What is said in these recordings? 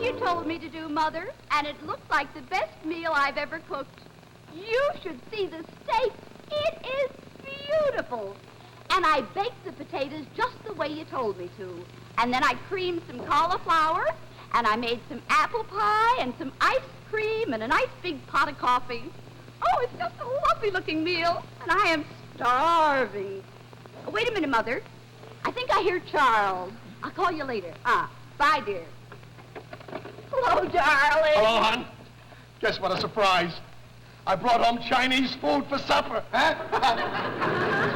you told me to do, Mother, and it looked like the best meal I've ever cooked. You should see the steak. It is beautiful. And I baked the potatoes just the way you told me to. And then I creamed some cauliflower, and I made some apple pie and some ice cream and a nice big pot of coffee. Oh, it's just a lovely-looking meal, and I am starving. Oh, wait a minute, Mother. I think I hear Charles. I'll call you later. Bye, dear. Hello, darling. Hello, hon. Guess what a surprise. I brought home Chinese food for supper, huh?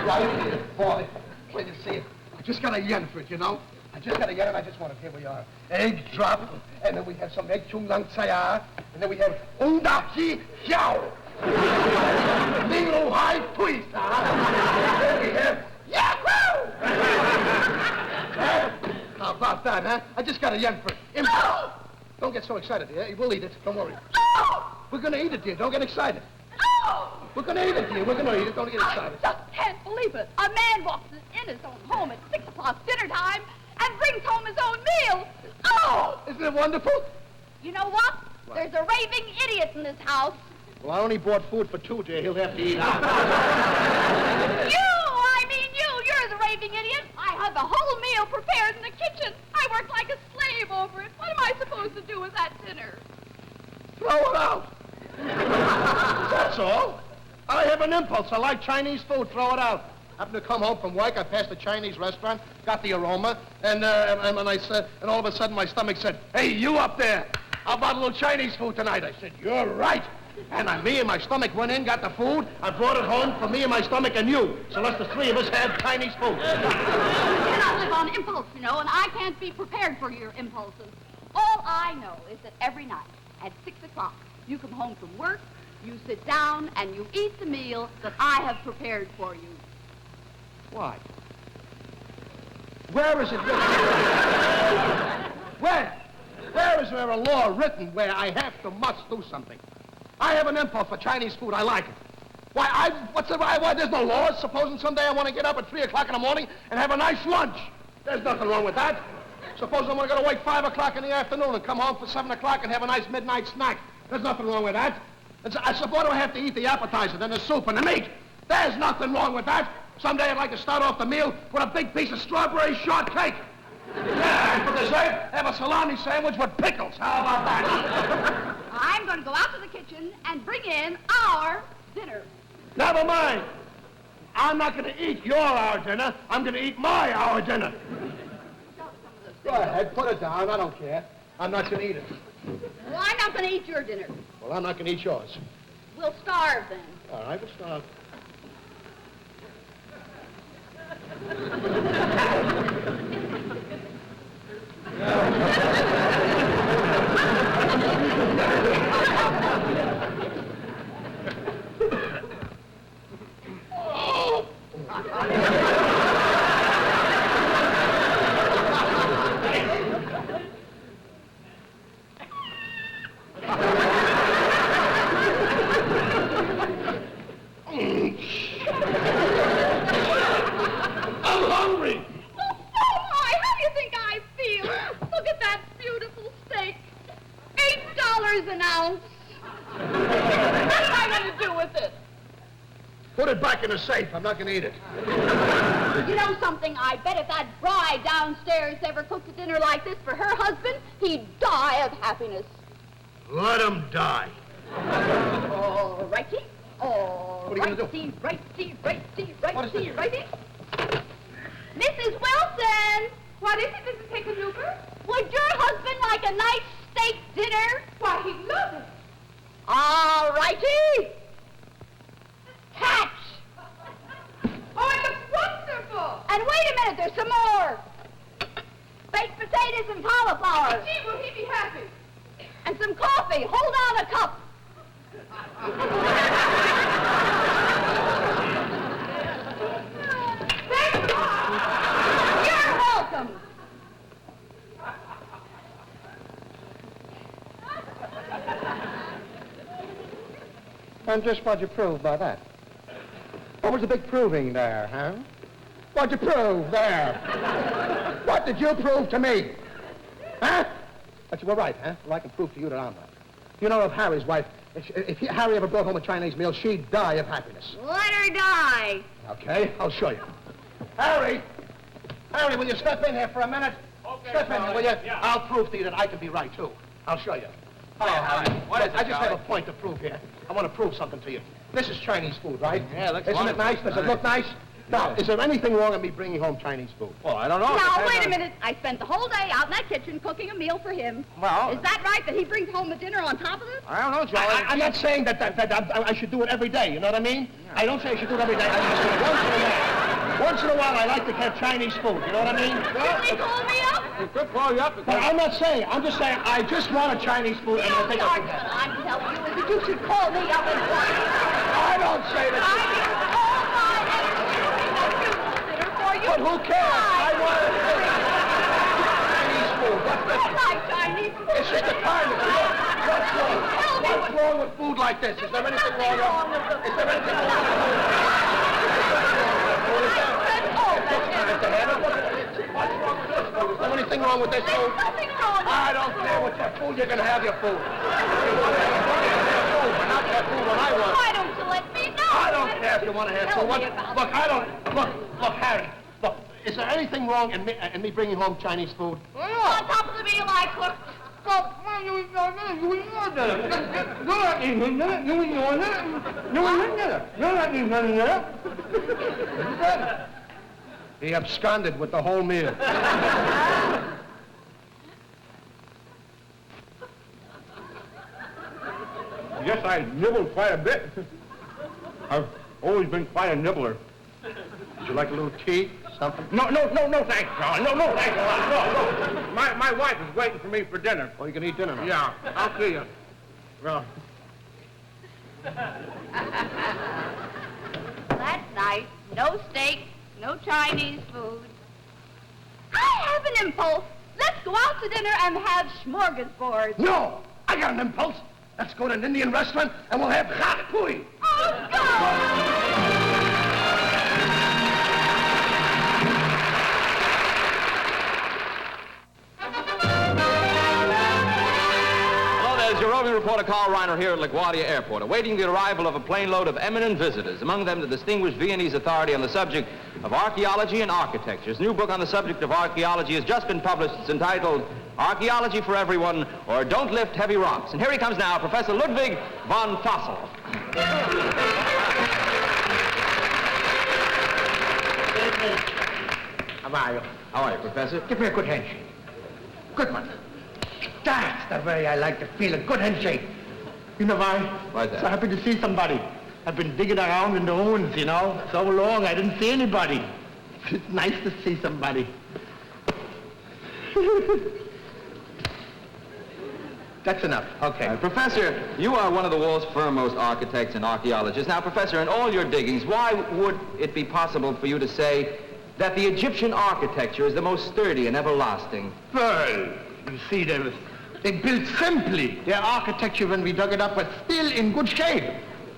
Right here, boy. Wait to see it. I just got a yen for it, you know? I just got a yen, and I just want it. Here we are. Egg drop, and then we have some egg chung lang tsaya, and then we have undaki xiao. Ling lu hai pui. Then we have yahoo! How about that, huh? I just got a yen for it. No! Don't get so excited, dear. We'll eat it. Don't worry. No! We're gonna eat it, dear. Don't get excited. No! We're gonna eat it, dear. We're gonna eat it. Don't get excited. I just can't believe it. A man walks in his own home at 6 o'clock dinner time and brings home his own meal. Oh! Isn't it wonderful? You know what? There's a raving idiot in this house. Well, I only bought food for 2, dear. He'll have to eat out. You're the raving idiot. I had the whole meal prepared in the kitchen. I worked like a slave over it. What am I supposed to do with that dinner? Throw it out. That's all. I have an impulse. I like Chinese food. Throw it out. Happened to come home from work. I passed a Chinese restaurant, got the aroma, and I said, and all of a sudden my stomach said, "Hey, you up there? How about a little Chinese food tonight?" I said, "You're right." And me and my stomach went in, got the food. I brought it home for me and my stomach and you. So let's the 3 of us have Chinese food. You cannot live on impulse, you know, and I can't be prepared for your impulses. All I know is that every night at 6 o'clock, you come home from work, you sit down, and you eat the meal that I have prepared for you. Why? Where is it written? Where is there a law written where I have to must do something? I have an impulse for Chinese food. I like it. Why, there's no laws. Supposing someday I want to get up at 3 o'clock in the morning and have a nice lunch. There's nothing wrong with that. Suppose I'm going to wait 5 o'clock in the afternoon and come home for 7 o'clock and have a nice midnight snack. There's nothing wrong with that. I suppose I have to eat the appetizer, then the soup and the meat. There's nothing wrong with that. Someday I'd like to start off the meal with a big piece of strawberry shortcake. Yeah, and for dessert, have a salami sandwich with pickles. How about that? I'm going to go out to the kitchen and bring in our dinner. Never mind. I'm not going to eat our dinner. I'm going to eat our dinner. Go ahead, put it down. I don't care. I'm not going to eat it. Well, I'm not going to eat your dinner. Well, I'm not going to eat yours. We'll starve then. All right, we'll starve. an ounce. What am I going to do with it? Put it back in the safe. I'm not going to eat it. You know something? I bet if that bride downstairs ever cooked a dinner like this for her husband, he'd die of happiness. Let him die. All righty. All What are you going to do? righty. What is this? Righty. Mrs. Wilson! What is it, Mrs. Hickenlooper? Would your husband like a nice steak dinner? Why, he'd love it. All righty. Catch! Oh, it looks wonderful! And wait a minute, there's some more. Baked potatoes and cauliflower. Gee, will he be happy? And some coffee. Hold on a cup. Thank you. You're welcome. And just what'd you prove by that? What was the big proving there, huh? What'd you prove there? What did you prove to me? Huh? But you were right, huh? Well, I can prove to you that I'm right. You know, if Harry's wife, if Harry ever brought home a Chinese meal, she'd die of happiness. Let her die. Okay, I'll show you. Harry! Harry, will you step in here for a minute? Okay, Step in here, will you? Yeah. I'll prove to you that I can be right, too. I'll show you. Hello, Harry. I just have a point to prove here. I want to prove something to you. This is Chinese food, right? Yeah, looks Isn't it nice? Does it look nice? Now, is there anything wrong with me bringing home Chinese food? Well, I don't know. Now, wait a minute. I spent the whole day out in that kitchen cooking a meal for him. Well, Is that right that he brings home the dinner on top of it? I don't know, Joey. I'm not saying that I should do it every day, you know what I mean? Yeah. I don't say I should do it every day. I just do it once in a while. Once in a while, I like to have Chinese food, you know what I mean? Didn't he call me up? He could call you up. But I'm not saying, I'm just saying, I just want a Chinese food and I think I can have it. I'm telling you is that you should call me up and want it. I don't say that. I need all my energy to dinner for you. But who cares? I want Chinese food. I like Chinese food. It's just a kind of food. What's wrong? What's wrong with food like this? Is there anything wrong with it? Is there anything wrong with food? What's wrong with this food? Is there anything wrong with this food? There's nothing wrong. I don't care what your food. You're going to have your food. You want to have food, but not that food when I want. Why don't you let me know? I don't care if you want to have Tell food. me about Look, I don't. Look, Harry. Look, is there anything wrong in me bringing home Chinese food? On top of the meal I cooked. He absconded with the whole meal. Yes, I nibbled quite a bit. I've always been quite a nibbler. Would you like a little tea? Something? No, thanks, John. No, thanks a lot. No. My wife is waiting for me for dinner. Oh, you can eat dinner now? Yeah, I'll see you. Well, That's nice. No steak, no Chinese food. I have an impulse. Let's go out to dinner and have smorgasbords. No! I got an impulse. Let's go to an Indian restaurant and we'll have hot pui. Oh, go! Your roving reporter Carl Reiner here at LaGuardia Airport, awaiting the arrival of a plane load of eminent visitors, among them the distinguished Viennese authority on the subject of archaeology and architecture. His new book on the subject of archaeology has just been published. It's entitled Archaeology for Everyone, or Don't Lift Heavy Rocks. And here he comes now, Professor Ludwig von Fossel. How are you? How are you, Professor? Give me a good handshake. Good one. That's the way I like to feel, a good handshake. You know why? Why's that? So happy to see somebody. I've been digging around in the ruins, you know, so long I didn't see anybody. It's nice to see somebody. That's enough. Okay. Professor, you are one of the world's foremost architects and archaeologists. Now, Professor, in all your diggings, why would it be possible for you to say that the Egyptian architecture is the most sturdy and everlasting? Well, you see, they built simply. Their architecture, when we dug it up, was still in good shape.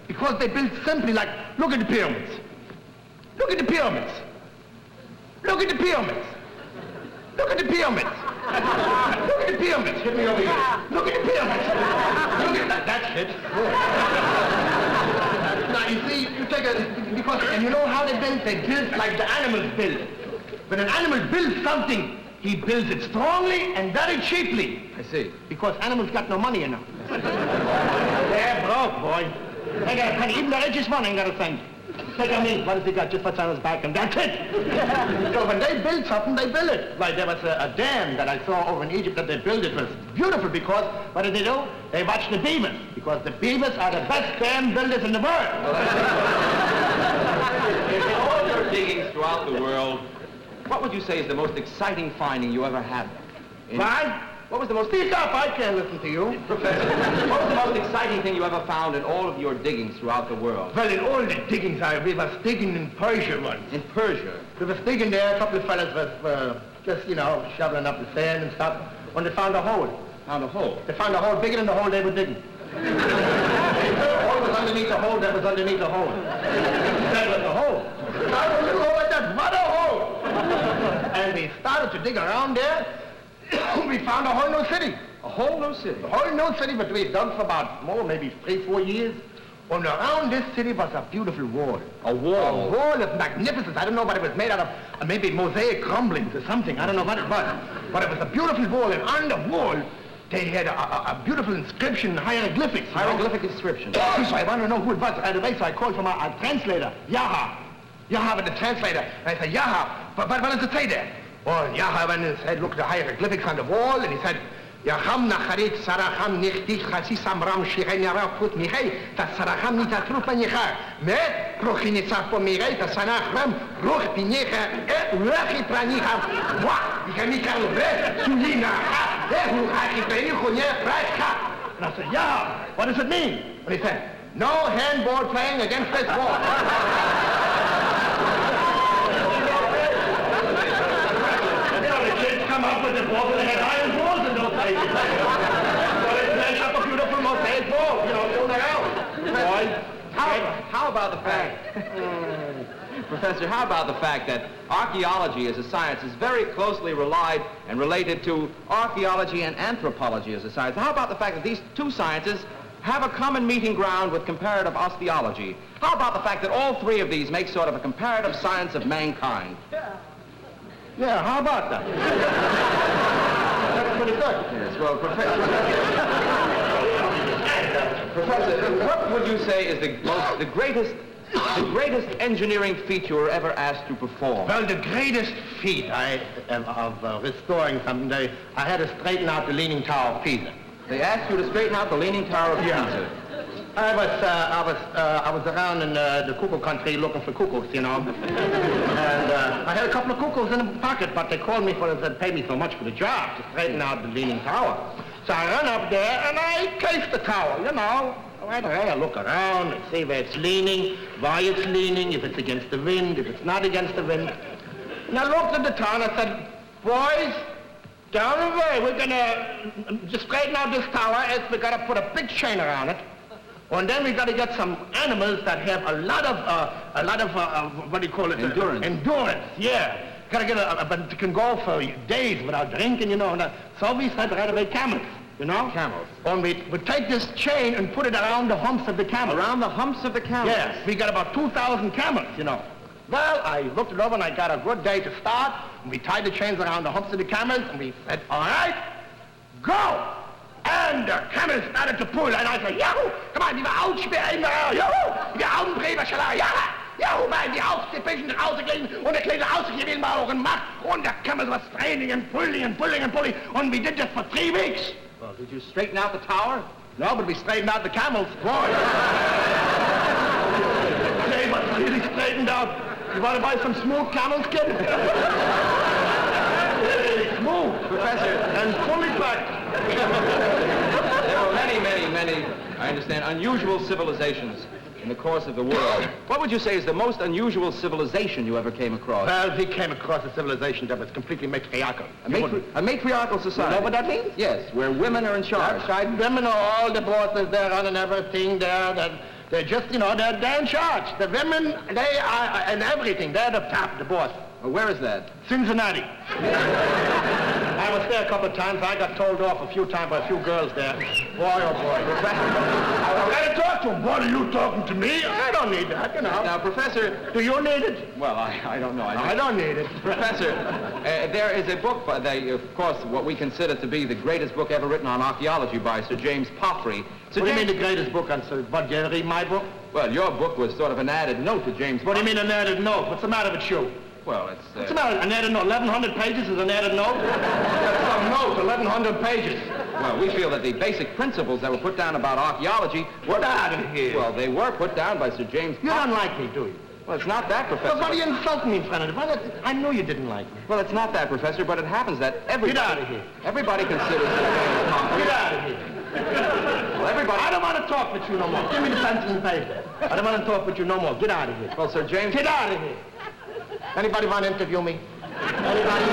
Because they built simply, like, look at the pyramids. Look at the pyramids. Look at the pyramids. Look at the pyramids. Look at the pyramids. Hit me over here. Look at the pyramids. Look at that. That's it. Now, you see, you take because, and you know how they build? They build like the animals build. When an animal builds something, he builds it strongly and very cheaply. I see. Because animals got no money enough. They're broke, boy. They got a penny. Even the richest one ain't got a cent. Take on me. What has he got? Just what's on his back, and that's it. So when they build something, they build it. Like there was a dam that I saw over in Egypt that they built. It was beautiful because, what did they do? They watched the beavers. Because the beavers are the best dam builders in the world. In all your diggings throughout the world, what would you say is the most exciting finding you ever had? Why? What was the most... Speak up, I can't listen to you. Professor, what was the most exciting thing you ever found in all of your diggings throughout the world? Well, in all the diggings, we was digging in Persia once. In Persia? We was digging there, a couple of fellas was just, you know, shoveling up the sand and stuff, when they found a hole. Found a hole? They found a hole bigger than the hole they were digging. The hole was underneath the hole that was underneath the hole. That was the hole. I was looking at that mother hole. And we started to dig around there. We found a whole new city. A whole new city? The whole new city, but we dug for about maybe 3-4 years. And around this city was a beautiful wall. A wall? A wall of magnificence. I don't know what it was made out of, maybe mosaic crumblings or something. I don't know what it was. But it was a beautiful wall, and on the wall, they had a beautiful inscription in hieroglyphics. Hieroglyphic inscription. So I want to know who it was right away, so I called from a translator, Yaha. Yaha was the translator. And I said, Yaha, but what does it say there? Well, Yaha went and said, look at the hieroglyphics on the wall, and he said, Yaham nacharit saracham nichti chasisam ram shiren yarav put michei ta saracham nita trupa nichar me prochinitsa po mirei ta sanach ram ruch pinicha ruchi pranicha wa ikamika ube sulina ha hu hachi pranichunya prachka. And I said, yeah, what does it mean? And he said, no handball playing against this wall. Come up with the ball and they had iron balls in those days. So they smash up a beautiful mosaic ball, all around. How about the fact, Professor, how about the fact that archaeology as a science is very closely relied and related to archaeology and anthropology as a science? How about the fact that these two sciences have a common meeting ground with comparative osteology? How about the fact that all three of these make sort of a comparative science of mankind? Yeah, how about that? That's pretty good. Yes, well, Professor, what would you say is the greatest engineering feat you were ever asked to perform? Well, the greatest feat of restoring something, I had to straighten out the Leaning Tower of Pisa. They asked you to straighten out the Leaning Tower of Pisa. I was around in the cuckoo country looking for cuckoos, And I had a couple of cuckoos in the pocket, but they called me said pay me so much for the job to straighten out the Leaning Tower. So I run up there and I case the tower, Right away, I look around and see where it's leaning, why it's leaning, if it's against the wind, if it's not against the wind. And I looked at the tower and I said, boys, down the way, we're gonna just straighten out this tower as we gotta put a big chain around it. And then we got to get some animals that have a lot of what do you call it? Endurance. Endurance, yeah. Got to get but it can go for days without drinking, So we said right away camels, Camels. And we take this chain and put it around the humps of the camels. Around the humps of the camels? Yes, we got about 2,000 camels, Well, I looked it over and I got a good day to start. And we tied the chains around the humps of the camels and we said, all right, go. And the camel started to pull, and I said, Yahoo! Come on, die Aussperren, Yahoo! Die Augenbrecherscheller, Yahoo! Man, die Augsdivision rausgehen, und der kleine Ausgewinn war auch gemacht, und the camel was straining and pulling and pulling and pulling, and we did this for 3 weeks. Well, did you straighten out the tower? No, but we straightened out the camels, boy. They was really straightened out. You want to buy some smooth camel skin? Really smooth. Professor. And fully packed. There were many, I understand, unusual civilizations in the course of the world. What would you say is the most unusual civilization you ever came across? Well, we came across a civilization that was completely matriarchal. A matriarchal society? You know what that means? Yes, where women are in charge. That's right. Women are all the bosses. They're running everything. They're just, they're in charge. The women, they are in everything. They're the top, the boss. Well, where is that? Cincinnati. I was there a couple of times. I got told off a few times by a few girls there. Boy, oh boy. I got to talk to them. What, are you talking to me? I don't need that, Now, Professor... Do you need it? Well, I don't know. I don't need it. Professor, there is a book, of course, what we consider to be the greatest book ever written on archaeology by Sir James Poffrey. What do you mean the greatest book on Sir... What, you read my book? Well, your book was sort of an added note to James Poffrey. What do you mean an added note? What's the matter with you? Well, it's... What's the matter? An added note? 1,100 pages is an added note? That's some note, 1,100 pages. Well, we feel that the basic principles that were put down about archaeology... What out of here? Well, they were put down by Sir James Poffrey. You don't like me, do you? Well, it's not that, Professor. Well, what are you insulting me in front of? I knew you didn't like me. Well, it's not that, Professor, but it happens that everybody... Get out of here. Everybody considers Sir James Poffrey... Get out of here. Well, everybody... I don't want to talk with you no more. Give me the pencil and paper. I don't want to talk with you no more. Get out of here. Well, Sir James... Get out of here. Anybody want to interview me? Anybody?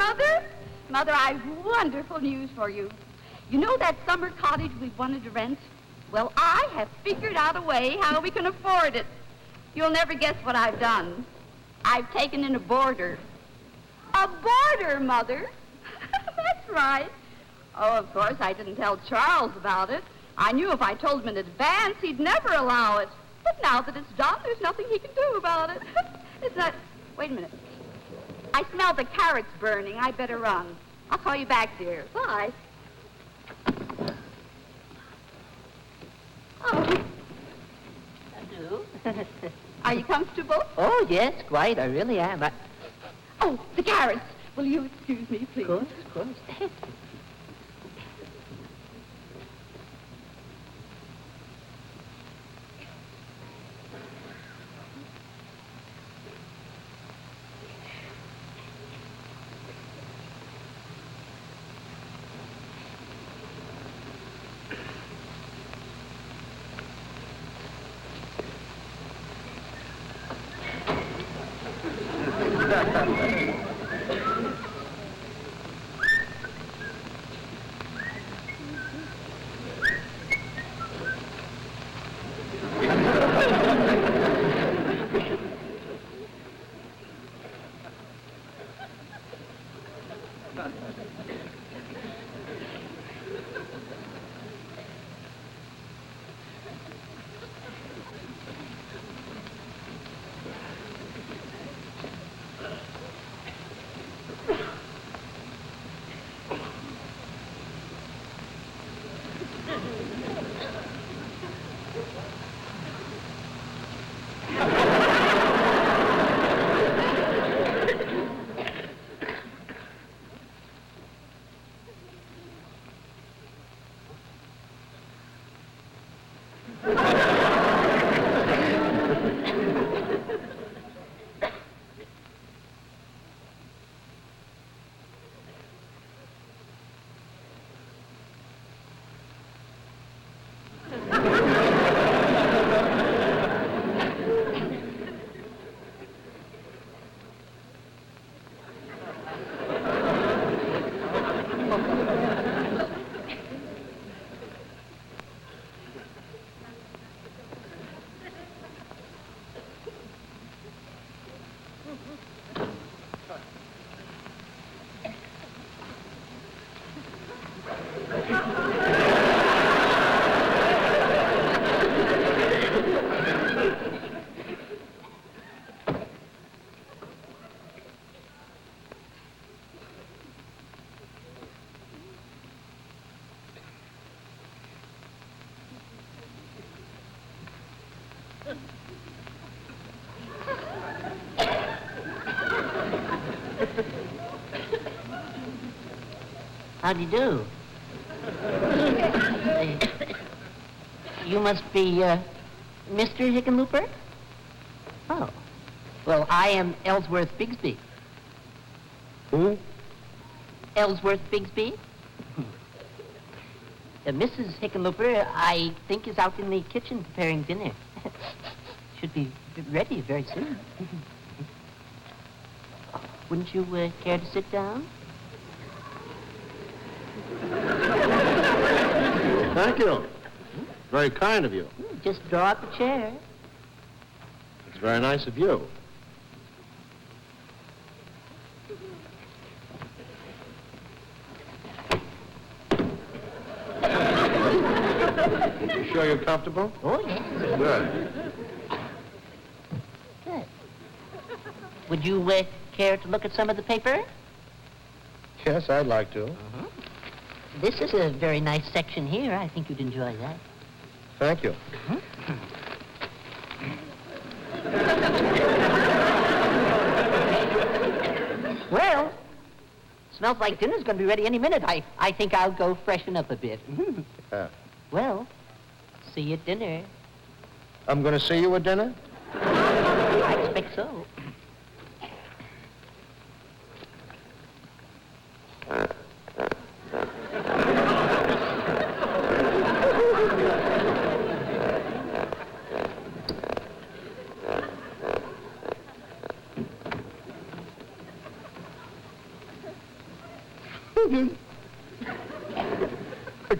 Mother? Mother, I've wonderful news for you. You know that summer cottage we wanted to rent? Well, I have figured out a way how we can afford it. You'll never guess what I've done. I've taken in a boarder. A boarder, Mother? That's right. Oh, of course, I didn't tell Charles about it. I knew if I told him in advance, he'd never allow it. But now that it's done, there's nothing he can do about it. It's not... Wait a minute. I smell the carrots burning. I better run. I'll call you back, dear. Bye. Oh. Hello. Are you comfortable? Oh, yes, quite. I really am. Oh, the carrots. Will you excuse me, please? Of course. How do you do? You must be, Mr. Hickenlooper? Oh. Well, I am Ellsworth Bigsby. Who? Ellsworth Bigsby. Mrs. Hickenlooper, I think, is out in the kitchen preparing dinner. Should be ready very soon. Wouldn't you care to sit down? Thank you. Very kind of you. Just draw up a chair. It's very nice of you. You sure you're comfortable? Oh, yes. Good. Good. Would you care to look at some of the paper? Yes, I'd like to. This is a very nice section here. I think you'd enjoy that. Thank you. Well, smells like dinner's going to be ready any minute. I think I'll go freshen up a bit. Well, see you at dinner. I'm going to see you at dinner? I expect so.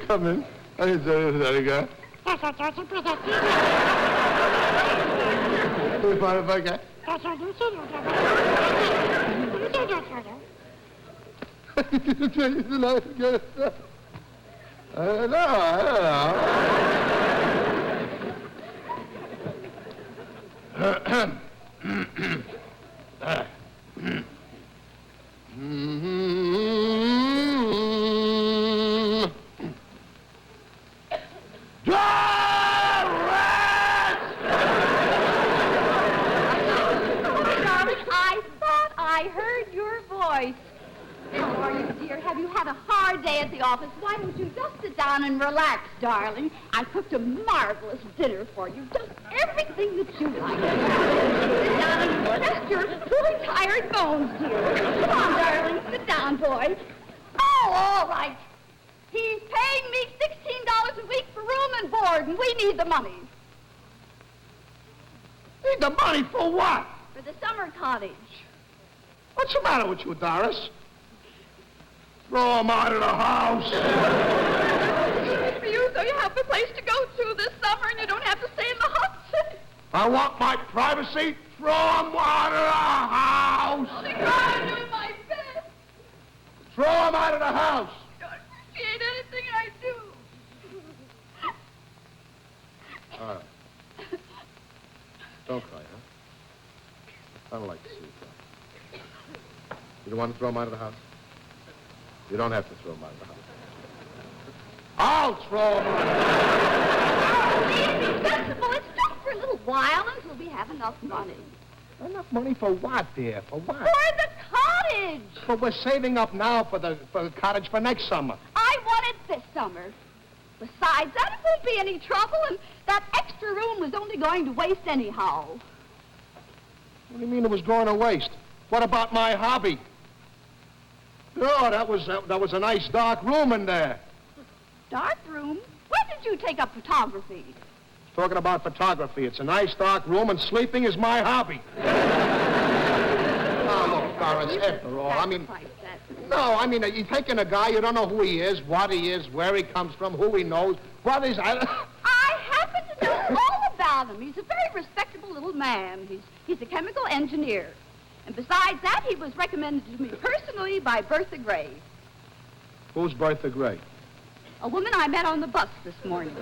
Come in. There you go. I don't How are you, dear? Have you had a hard day at the office? Why don't you just sit down and relax, darling? I cooked a marvelous dinner for you. Just everything that you like. Sit down and rest your poor tired bones, dear. Come on, darling. Sit down, boy. Oh, all right. He's paying me $16 a week for room and board, and we need the money. Need the money for what? For the summer cottage. What's the matter with you, Doris? Throw him out of the house. It's for you so you have a place to go to this summer and you don't have to stay in the hut. I want my privacy. Throw him out of the house. Only God, I'm doing my best. Throw him out of the house. I don't appreciate anything I do. All right. Don't cry, huh? I don't like to see you cry. You don't want to throw him out of the house? You don't have to throw him out of the house. I'll throw him out of the house. Please be sensible. It's just for a little while until we have enough money. Enough money for what, dear? For what? For the cottage. But we're saving up now for the cottage for next summer. I want it this summer. Besides that, it won't be any trouble, and that extra room was only going to waste anyhow. What do you mean it was going to waste? What about my hobby? Oh, that was a nice dark room in there. Dark room? When did you take up photography? Talking about photography, it's a nice dark room, and sleeping is my hobby. Oh, look, Doris, after all, I mean... No, I mean, you're taking a guy, you don't know who he is, what he is, where he comes from, who he knows, what he's... I happen to know all about him. He's a very respectable little man. He's a chemical engineer. And besides that, he was recommended to me personally by Bertha Gray. Who's Bertha Gray? A woman I met on the bus this morning.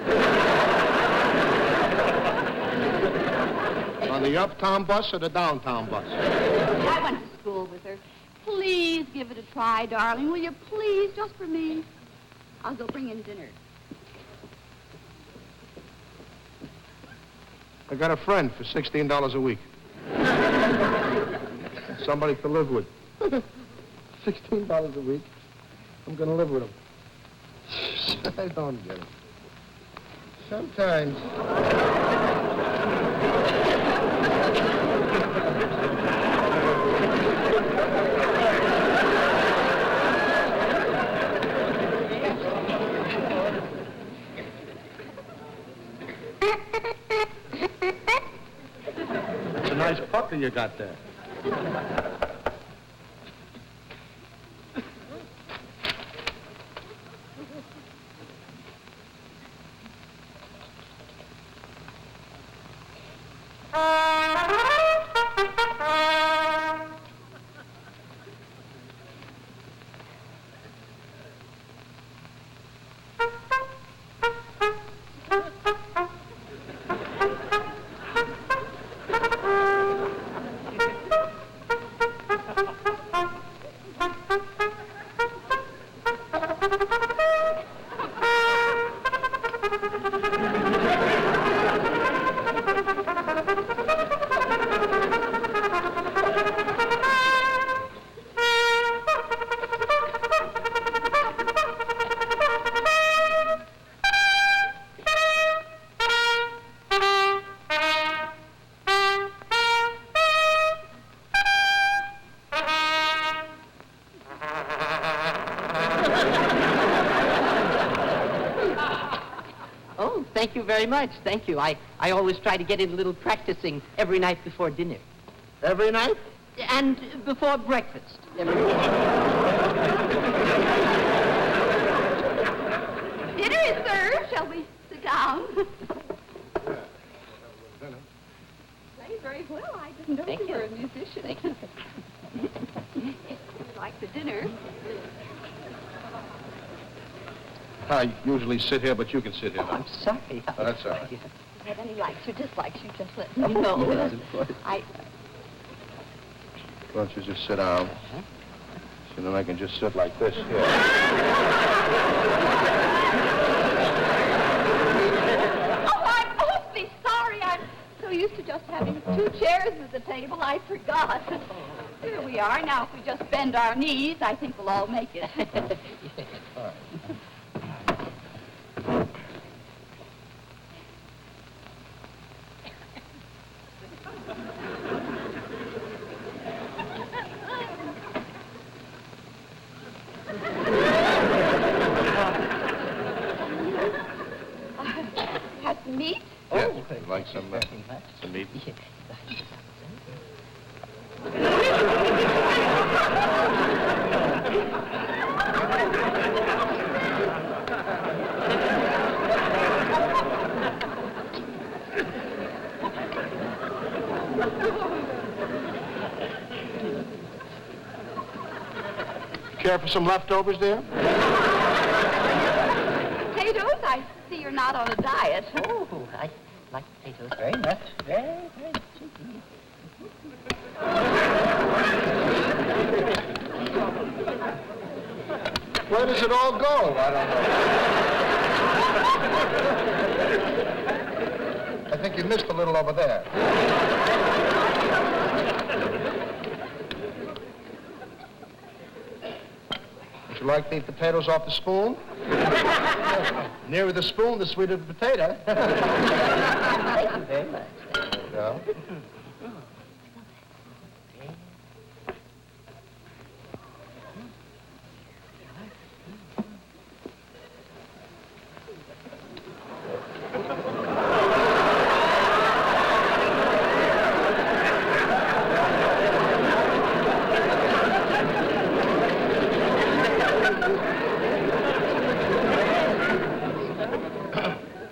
On the uptown bus or the downtown bus? I went to school with her. Please give it a try, darling. Will you please, just for me? I'll go bring in dinner. I got a friend for $16 a week. Somebody to live with. $16 a week. I'm going to live with him. I don't get it. Sometimes... It's a nice puppy you got there. Thank you very much. Thank you. I always try to get in a little practicing every night before dinner. Every night? And before breakfast. Every shall we sit down? Play very well. I didn't know you were a musician. Thank you. Like the dinner. I usually sit here, but you can sit here. I'm sorry. Oh, that's all right. If you have any likes or dislikes, you just let me know. Yes, of course. Why don't you just sit down? So then I can just sit like this here. Oh, I'm awfully sorry. I'm so used to just having 2 chairs at the table, I forgot. Here we are. Now, if we just bend our knees, I think we'll all make it. All right. Have some meat? Yes, you like some meat? Care for some leftovers there? Potatoes? I see you're not on a diet. Oh, I like potatoes very much. Very, very much indeed. Where does it all go? I don't know. I think you missed a little over there. Would you like to eat potatoes off the spoon? Nearer the spoon, the sweeter the potato. Thank you very much. There you go.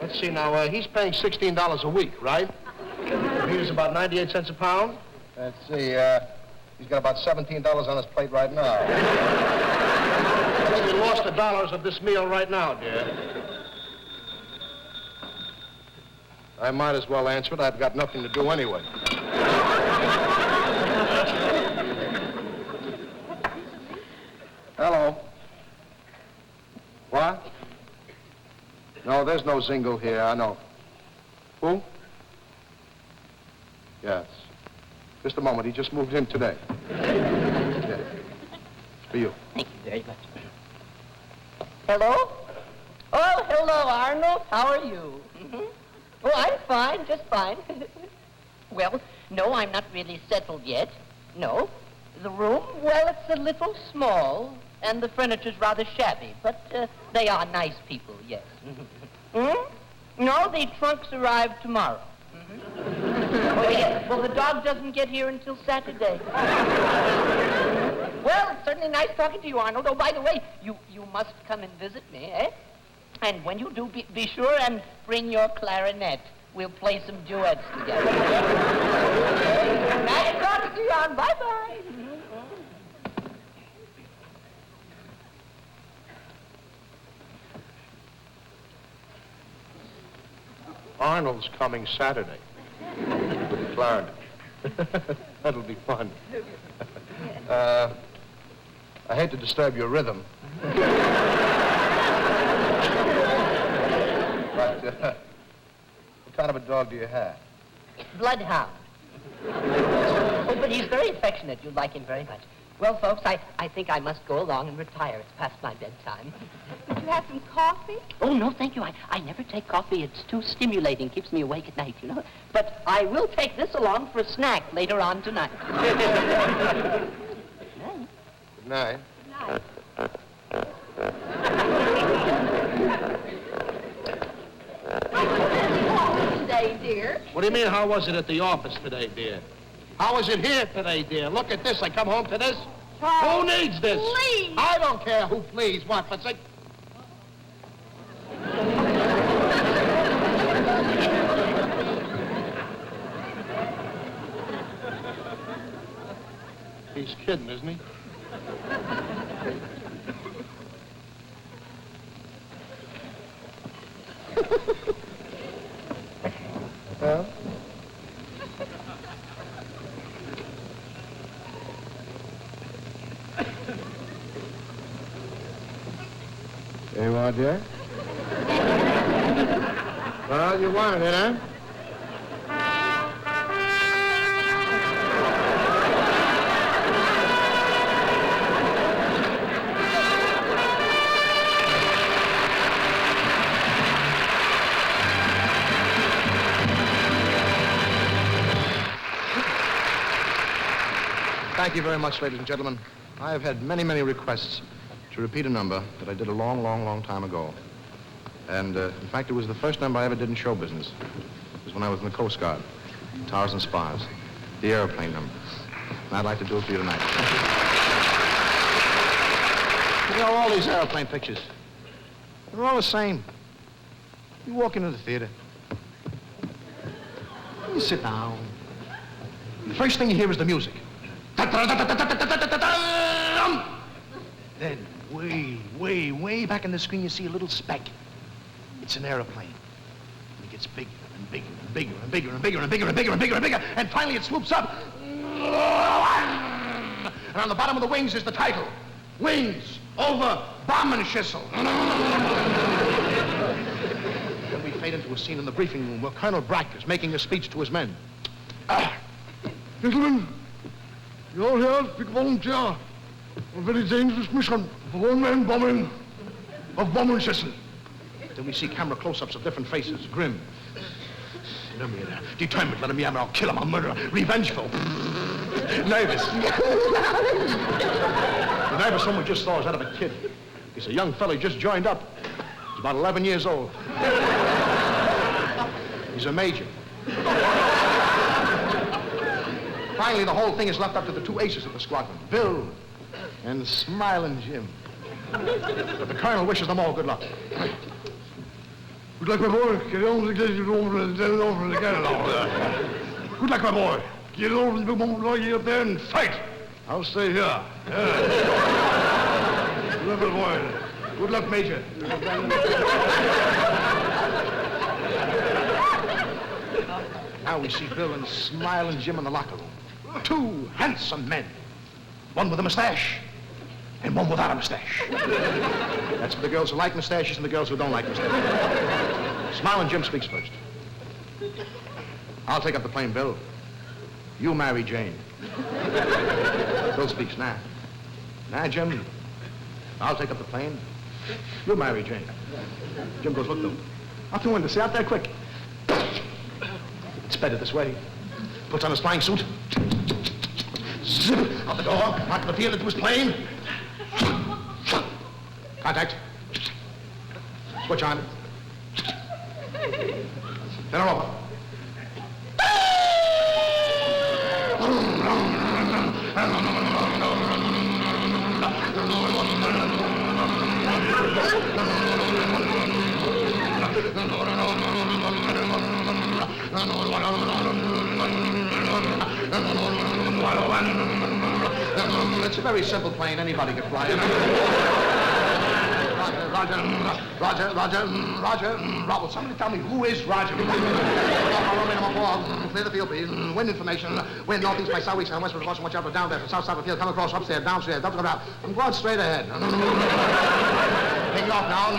Let's see now, he's paying $16 a week, right? Meat is about 98 cents a pound. Let's see, he's got about $17 on his plate right now. I think we lost $1 of this meal right now, dear. I might as well answer it. I've got nothing to do anyway. Hello. What? No, there's no Zingle here, I know. Who? Yes. Just a moment, he just moved in today. Yeah. For you. Thank you very much. Hello? Oh, hello, Arnold. How are you? Oh, I'm fine, just fine. Well, no, I'm not really settled yet. No. The room, well, it's a little small, and the furniture's rather shabby, but they are nice people, yes. No, the trunks arrive tomorrow. Oh, yes. Well, the dog doesn't get here until Saturday. Well, it's certainly nice talking to you, Arnold. Oh, by the way, you must come and visit me, eh? And when you do, be sure and bring your clarinet. We'll play some duets together. Nice talking to you, Arnold. Bye-bye. Arnold's coming Saturday with the clarinet. That'll be fun. I hate to disturb your rhythm. But what kind of a dog do you have? Bloodhound. Oh, but he's very affectionate. You'll like him very much. Well, folks, I think I must go along and retire. It's past my bedtime. Would you have some coffee? Oh, no, thank you. I never take coffee. It's too stimulating. Keeps me awake at night, you know. But I will take this along for a snack later on tonight. Good night. Nice. Today, dear. What do you mean, how was it at the office today, dear? How was it here today, dear? Look at this. I come home to this. Charles, Who needs this? please. I don't care who please. What? But say... He's kidding, isn't he? Well? There you are, dear. Well, you wanted it, huh? Thank you very much, ladies and gentlemen. I have had many, many requests to repeat a number that I did a long, long, long time ago. And, in fact, it was the first number I ever did in show business. It was when I was in the Coast Guard, Towers and Spars, the airplane number. And I'd like to do it for you tonight. You know, all these airplane pictures, they're all the same. You walk into the theater, you sit down. The first thing you hear is the music. Then, way, way, way back in the screen, you see a little speck. It's an airplane. And it gets bigger and bigger and bigger and bigger and bigger and bigger and bigger and bigger and bigger, and finally it swoops up. And on the bottom of the wings is the title, Wings Over Bommenschüssel. Then we fade into a scene in the briefing room where Colonel Brack is making a speech to his men. Gentlemen, you all here speak volunteer. A very dangerous mission for one-man bombing of Bommenschüssel. Then we see camera close-ups of different faces, grim, determined, let him yammer, I'll kill him, I'll murder him, revengeful, nervous. The nervous one we just saw is that of a kid. He's a young fellow, he just joined up. He's about 11 years old. He's a major. Finally, the whole thing is left up to the two aces of the squadron, Bill and Smiling Jim. But the colonel wishes them all good luck. Good luck, my boy. Get on get it over and again. Good luck, my boy. Get over and get up there and fight. I'll stay here. Yeah. Good luck, my boy. Good luck, Major. Now we see Bill and Smiling Jim in the locker room. Two handsome men. One with a mustache and one without a mustache. That's for the girls who like mustaches and the girls who don't like mustaches. Smiling Jim speaks first. I'll take up the plane, Bill. You marry Jane. Bill speaks now. Now, Jim, I'll take up the plane. You marry Jane. Jim goes, look, Bill. Out the window, see, out there quick. It's better this way. Puts on his flying suit. Zip, out the door, out to the field into his plane. Contact. Switch on. Then her over. It's a very simple plane. Anybody can fly it. Roger. Will somebody tell me who is Roger? Clear the field, please. Wind information. Wind northeast by southeast and westward. Watch out for down there. South side of the field. Come across, upstairs, downstairs. Don't look out. I'm going straight ahead. Taking off now.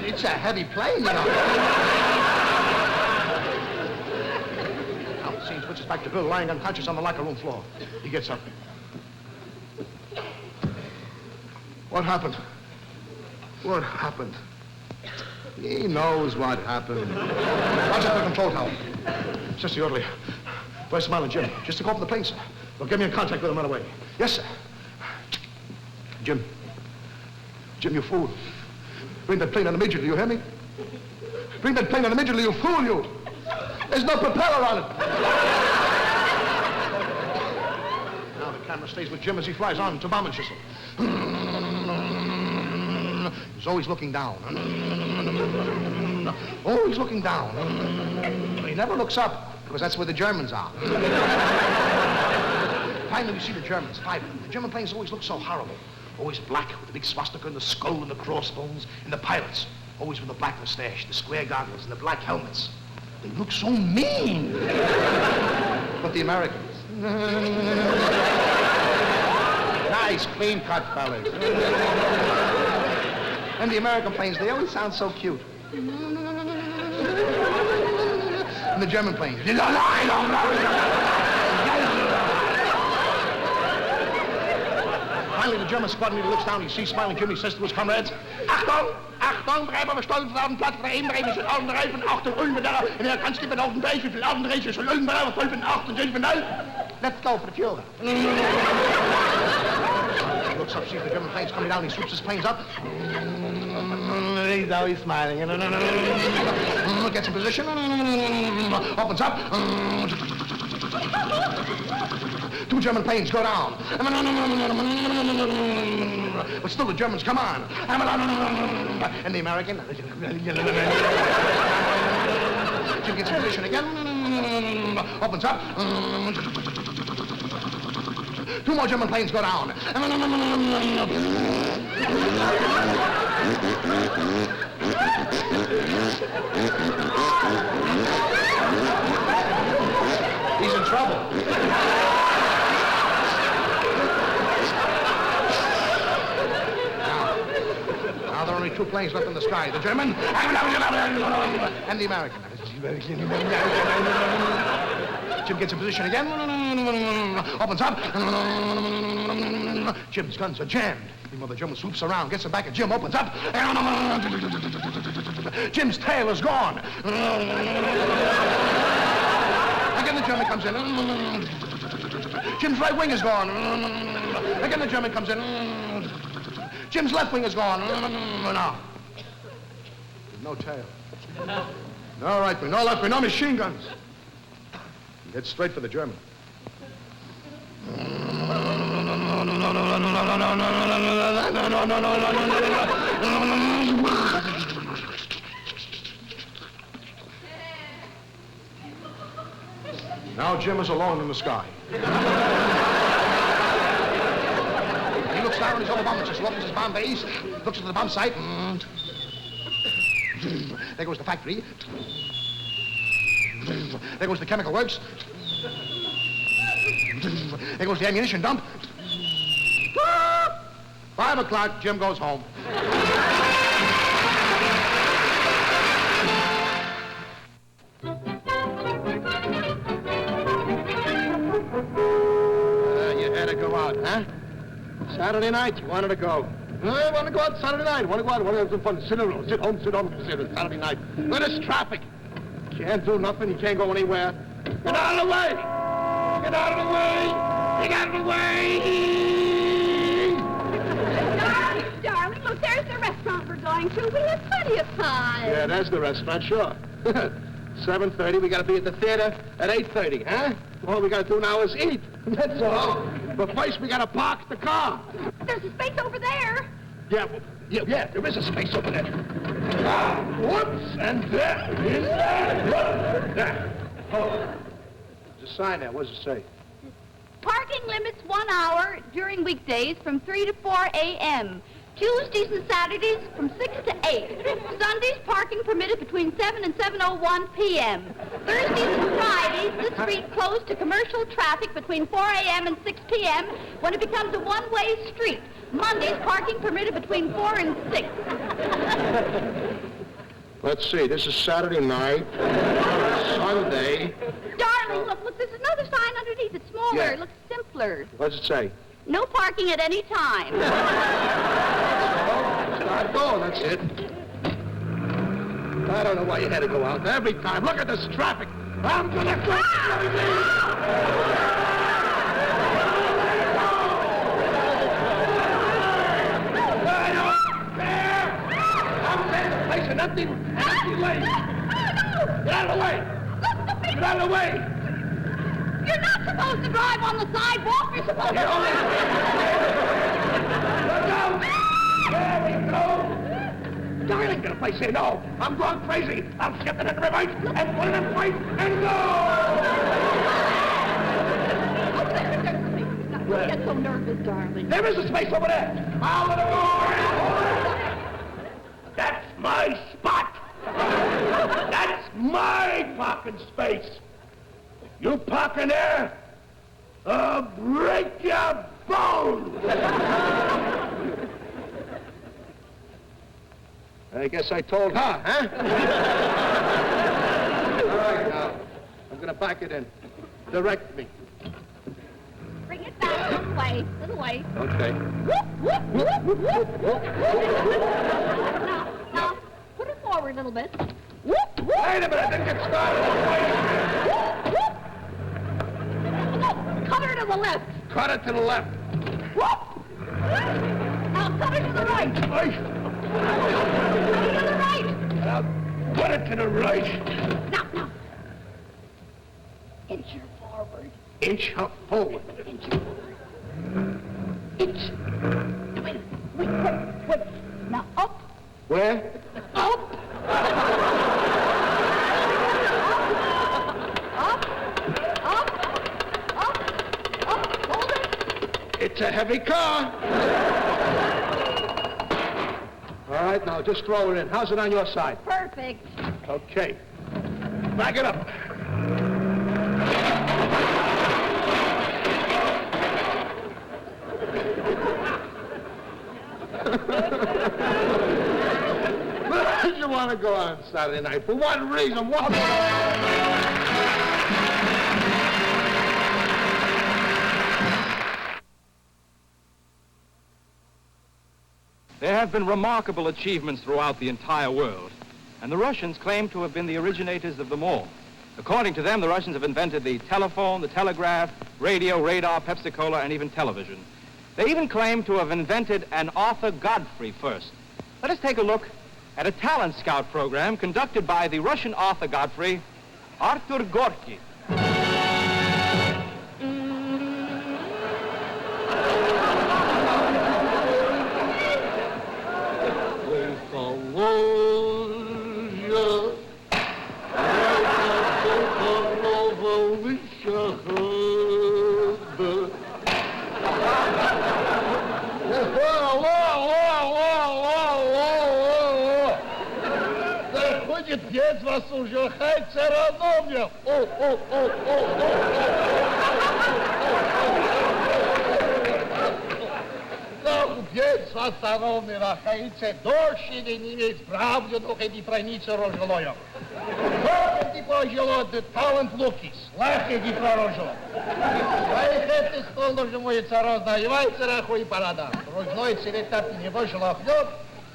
It's a heavy plane, you know. Now the scene switches back to Bill lying unconscious on the locker room floor. He gets up. What happened? What happened? He knows what happened. Roger, the control tower. Sister Orderly. Where's Smiling Jim? Just to go up the plane, sir. Well, get me in contact with him right away. Yes, sir. Jim, you fool. Bring that plane on immediately, you hear me? Bring that plane on immediately, you'll fool you. There's no propeller on it. Now the camera stays with Jim as he flies on to bomb and chisel. He's always looking down. Always looking down. He never looks up, because that's where the Germans are. Finally, we see the Germans, 5 of them. The German planes always look so horrible. Always black, with the big swastika and the skull and the crossbones. And the pilots, always with the black mustache, the square goggles, and the black helmets. They look so mean. But the Americans. Nice, clean-cut fellas. And the American planes, they always sound so cute. And the German planes. Finally, the German squadron leader looks down, he sees smiling Jim, he says to his comrades, Achtung, Achtung, Treiber bestohlen auf den Platz der Ebenreifen, für Augenreifen, Achtung, Ulmenbedarf, in der kannst du mit Augenreifen, für Augenreifen, für Ulmenbedarf, 12, 8, 7, 9. Let's go for the Führer. He looks up, sees the German planes coming down, he swoops his planes up. He's always smiling. Gets in position, opens up. 2 German planes go down. But still the Germans come on. And the American. Jim gets in position again. Opens up. 2 more German planes go down. He's in trouble. Now there are only 2 planes left in the sky. The German and the American. Jim gets in position again. Opens up. Jim's guns are jammed. Meanwhile, the German swoops around, gets him back, and Jim opens up. Jim's tail is gone. Again, the German comes in. Jim's right wing is gone. Again, the German comes in. Jim's left wing is gone. No. No tail. No right wing, no left wing, no machine guns. Head straight for the German. Now Jim is alone in the sky. He looks down, he's on the bomb, just opens his bomb base, looks at the bomb site. There goes the factory. There goes the chemical works. There goes the ammunition dump. 5 o'clock, Jim goes home. You had to go out, huh? Saturday night, you wanted to go. I want to go out Saturday night. Want to go out, want to have some fun. Sit home, consider it. Saturday night. Look at this traffic. Can't do nothing, you can't go anywhere. Get out of the way! Get out of the way! Get out of the way! Darling, look, there's the restaurant we're going to. We have plenty of time. Yeah, there's the restaurant, sure. 7:30, we got to be at the theater at 8:30, huh? All we got to do now is eat. That's all. But first, we got to park the car. There's a space over there. Yeah, there is a space over there. Whoops, and there is that. Oh, there's a sign there. What does it say? Parking limits 1 hour during weekdays from 3 to 4 a.m. Tuesdays and Saturdays from 6 to 8. Sundays, parking permitted between 7 and 7:01 p.m. Thursdays and Fridays, this street closed to commercial traffic between 4 a.m. and 6 p.m. when it becomes a one-way street. Mondays, parking permitted between 4 and 6. Let's see, this is Saturday night, Sunday. Darling, look, there's another sign underneath. It's smaller. Yeah. It looks simpler. What does it say? No parking at any time. Start going, that's it. I don't know why you had to go out every time. Look at this traffic. I'm gonna go. I'm the place in that empty lane. Get out of the way. Get out of the way. You're not supposed to drive on the sidewalk. You're supposed to... Look out! There we go! Darling, if I say no, I'm going crazy. I'll shift it in the reverse and put it in place and go! Don't get so nervous, darling. There is a space over there. I'll let her go. That's my spot. That's my parking space. You park in there, I'll break your bones. I guess I told her, huh? All right, now, I'm going to back it in. Direct me. Bring it back a little way. Little way. Okay. Whoop, whoop, whoop, whoop, whoop, whoop. Now, put it forward a little bit. Whoop, whoop. Wait a minute, I didn't get started. Whoop, whoop. No, cut her to the left. Cut it to the left. Whoop. Now, cut her to the right. Right. Cut her to the right. Now, put it to the right. Now. Inch her forward. Inch her forward. Inch her forward. Inch. Wait. Now, up. Where? Up. Up. Hold it. It's a heavy car. All right, now just throw it in. How's it on your side? Perfect. Okay. Back it up. Where did you want to go on Saturday night? For what reason? What? There have been remarkable achievements throughout the entire world, and the Russians claim to have been the originators of them all. According to them, the Russians have invented the telephone, the telegraph, radio, radar, Pepsi-Cola, and even television. They even claim to have invented an Arthur Godfrey first. Let us take a look at a talent scout program conducted by the Russian Arthur Godfrey, Arthur Gorky. Отец вас уже хайца родовня. Отец вас родовня хайца дольше не имеет правду, но эти страницы розжилою. Вот эти прожилоты талант лукис, лах эти пророжил. Своих это стол же мой царот наливается раху и парада. Рожной цвет так не вышел охнет.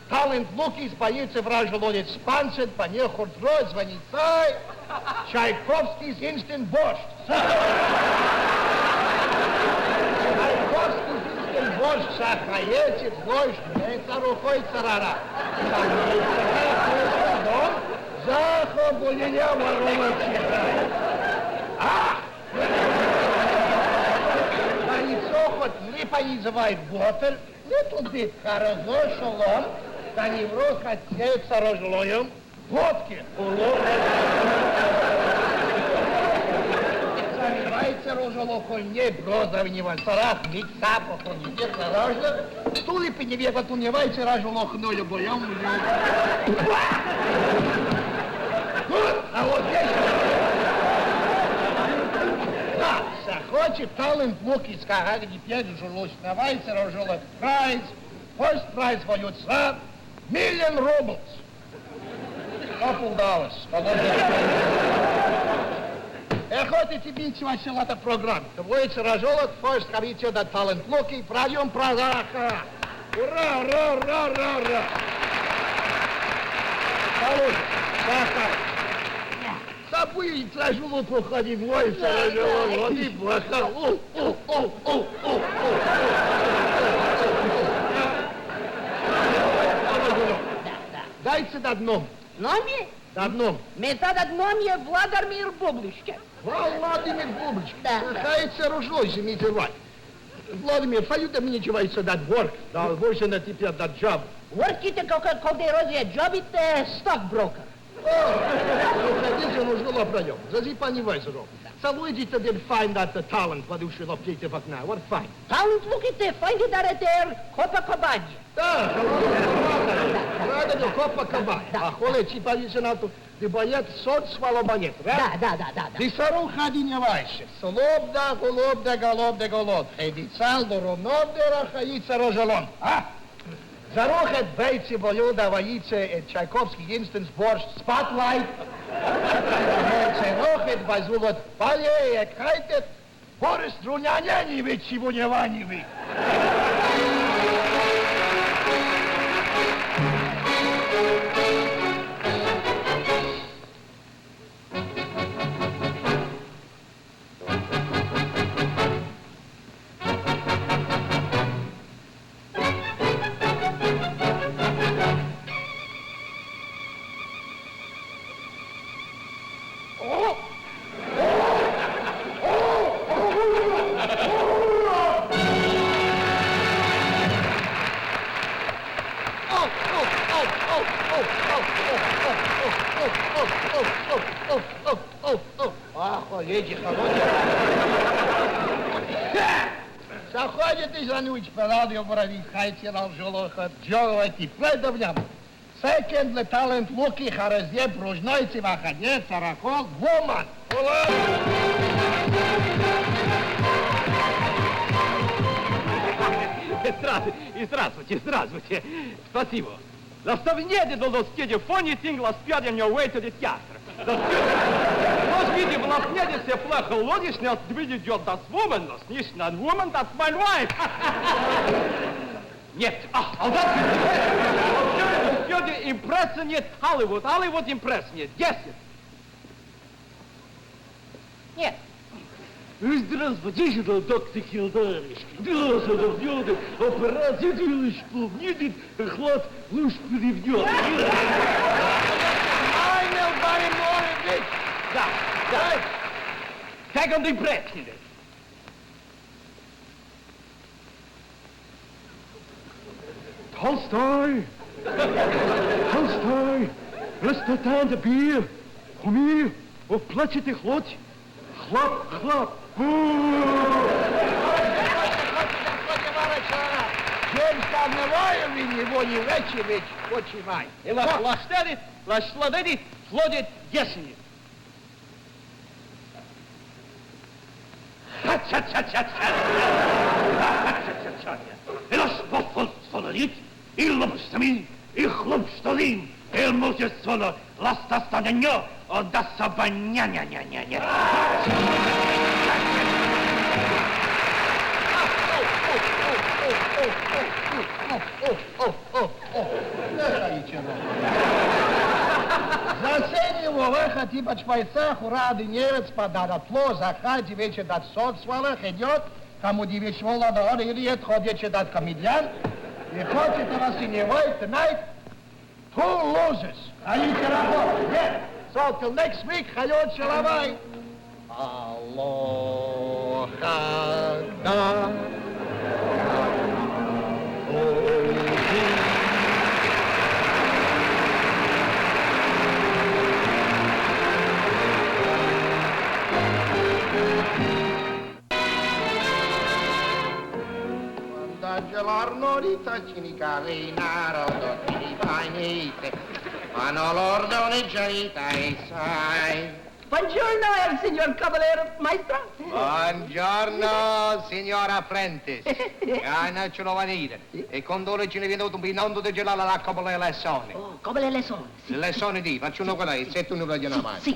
Талант Лукис боится вражелонец спансет, по нехур дрой, звонит цай. Чайковский инстинкт борщ. Чайковский инстинкт борщ, сахаетит, борщ, не рукой царара. Захо буйня ворона читает. Они сохот не понизывает готель, little bit хорошо, шалом. Они в рот хотеются розлоем, водки, заливается розлокой, не брозовнего, царах, микса, походит, рожно, тулипи не века туневается, розлохную боем. А вот здесь... Да, захочет талант муки, скагали, пьяни, жулось, навается, розлок, прайс, first prize for your son, $1 million rubles. $2. Хотите бить вашу лата программ? Твоится рожолок, first habitio da talent луки, проем прозаха. Ура, ура, ура, ура, ура. Салют, саха. Забыть рожолок уходи, двоится рожолок, води, блоха. Дайте на дном. Номи? Давно. Метадат номи Владимир Бубличка. Владимир Бубличка. Да. Хайца ружой, имейте right. Vladimir, how you tell me you say that work? The version that you have that job. Work it called the job it stockbroker. Выходите, нужно лапраем. Зази понимаешь, Ром. Салуйте then find that the talent, what you should update of now. What fine? Talent look at the find it at there, Coca-Cola. Да, Радио Копа-Кабай. А холе чипалисенату, ты боец сот свалобанет. Да. Ты сару хади не вайше. Солобда, голоб. Эди салдо ровновде рахаица рожалон. А? Зарохет бейци боюда воице Чайковский инстанс борщ Spotlight. Зарохет базулот пале кайтет. Борис Друняняневич чего не ванивый. Эти холодные. Заходит из Ануич, Паладио Боровик, Хайтирал, Жолоха, Джоловати, Пледовням. Second the talent Луки, Харазье, Пружнойцы, Ваходец, Арахол, Woman. Здравствуйте. Спасибо. La stavniede dello funny thing la spiade on your way to the theater. Was видим, la stavniede se плохо лодишь, не отведет das woman, das nicht an woman, that's my wife. Нет, das импресса нет, Hollywood импресса нет, yes. Нет. Здравствуйте, доктор Хилдаришки. Здравствуйте, операция двилочку. Видит, хлад луж перевнет. Майнел Баримонович! Да. Как он импрессивен? Толстой! Растатан de bier. Kom hier, плачете хлад. Хлап. Джеймс там не воюет, его не вечевич, почивай. И лашладедит, хлодит есени. И лашпофолстолит, и лобстами, и хлопстолим, и мужественно ластастаненьо, отдасабаня-ня-ня-ня-ня. Засень его выход и по швайцах, урады немец подарат ло, заходи вечер дат соцвалах идет, кому дивич володор или отходит дат комедиан, и хочет вас и не вой, tonight, 2 losers. А you can afford, yeah. So till next week, хайот шалавай. Алоха, да. L'arnorita cinica venaro ci fanite, ma non l'ordoneggianita e sai. Buongiorno, signor Cavaliere Maestro. Buongiorno, signora Prentice. Ce lo va a dire. E con dove ce ne viene un pinondo di gelare la come le lezioni. Oh, come le lezioni? Le lezioni di, faccio uno con lei, se tu non vedi una mano. Sì.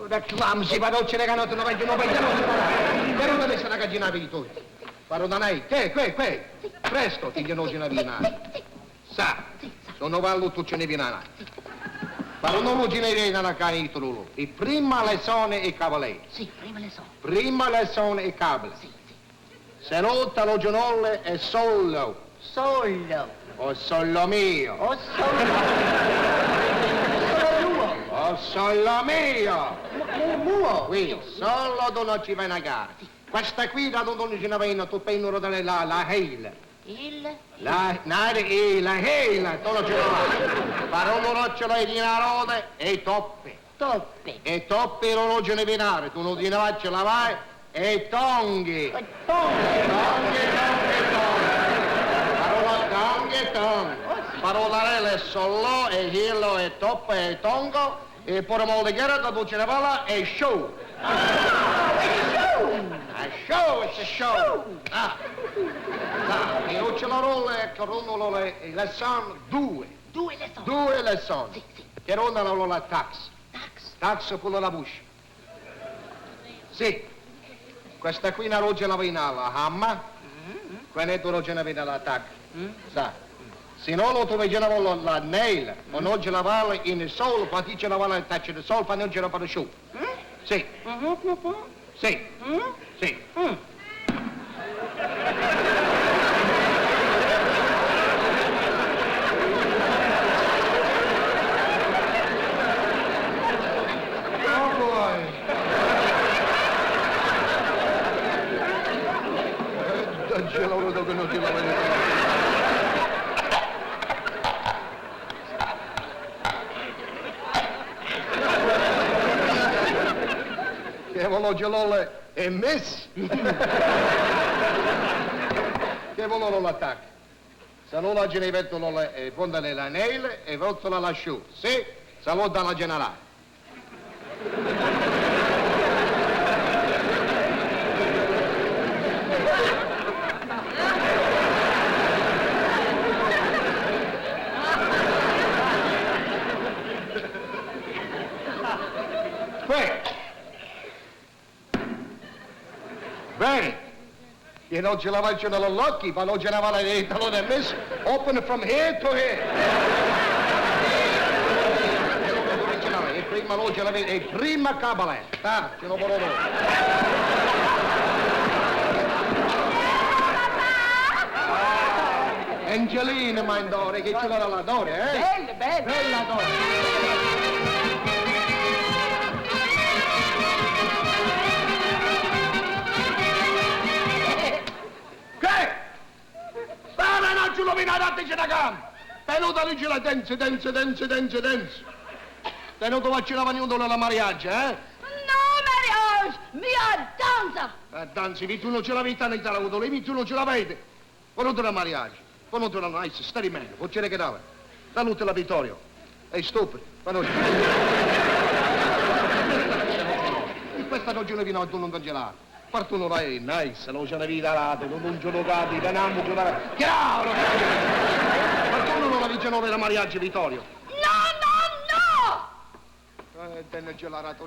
Reclamsi, parocce le canotte, non vedo, però non deve essere una caginavi di tutti. Parlo da lei, che, presto, ti non ce ne viene. Sa, sono vallo tu ce ne viene. Parlo non ce ne viene una canitolo. E prima lezione e cavaliere. Sì, prima lezione. Prima lezione e cavale. Sì. Se no, lo giornale è solo. Solo. O solo mio. O solo. solo mio. Muo. Qui, solo tu non ci vai a gara. Questa qui da tu non ce ne vai, tu pensi la heil. La heil, tu non ce la vai. Parola non ce l'hai di una rode e toppe. Toppe. E toppi non ce ne venare, tu non ti ne vai, ce la vai e tonghi. Tonghi. Parola tonghi e tonghi. Parolarelle solo e hillo e toppa e tongo e pure molto chiaro tu ce ne parla e show. A show, it's a show. E non ce la rolla, che rollano le lezioni due. Due lezioni. Sì. Che rollano la tax. Tax con la bush. Sì. Questa qui una rogia la vena la hamma. Quella tu rogia la vena la tac. Sa. Se non tu vedi la nail, o non ce la vale in sol, quando ce la vale il taccio del sol, non ce la vale su. Sì. Sì. Sì. Ce l'ho venuto che non ti la vedo. Che volo e miss. Che volo l'attacca. Se non la genevetto e fonda nella nail e voltola la sciù. Sì, saluta la generale. Bene. E non ce la faccio nell'occhio, ma non ce la vale il talone messo. Open from here to here. E prima non ce la vede, e prima cabale. Ah, ce lo vorrò. Angelina, Mandore, che ce l'ha la Dore, eh? Bella Dore. Non ce l'ho vino a dateci da gamba! Tenuto lì ce la dance. Tenuto faccio la venuta alla mariage, eh? No mariage, mia danza! Danzi, tu non ce l'avevi in Italia, tu non ce l'avete. Venuto la mariage, venuto la nice, stai meglio, può c'è che dava. Salute la Vittorio. È stupido, ma non e questa non ce ne vino, tu non congelato. Parto non vai, nice, non ce ne vita rate, non ce lo cadi, canamo, ce la... Chiaro! Parto non la vice nove la mariage Vittorio. No! Tenne ce la rato,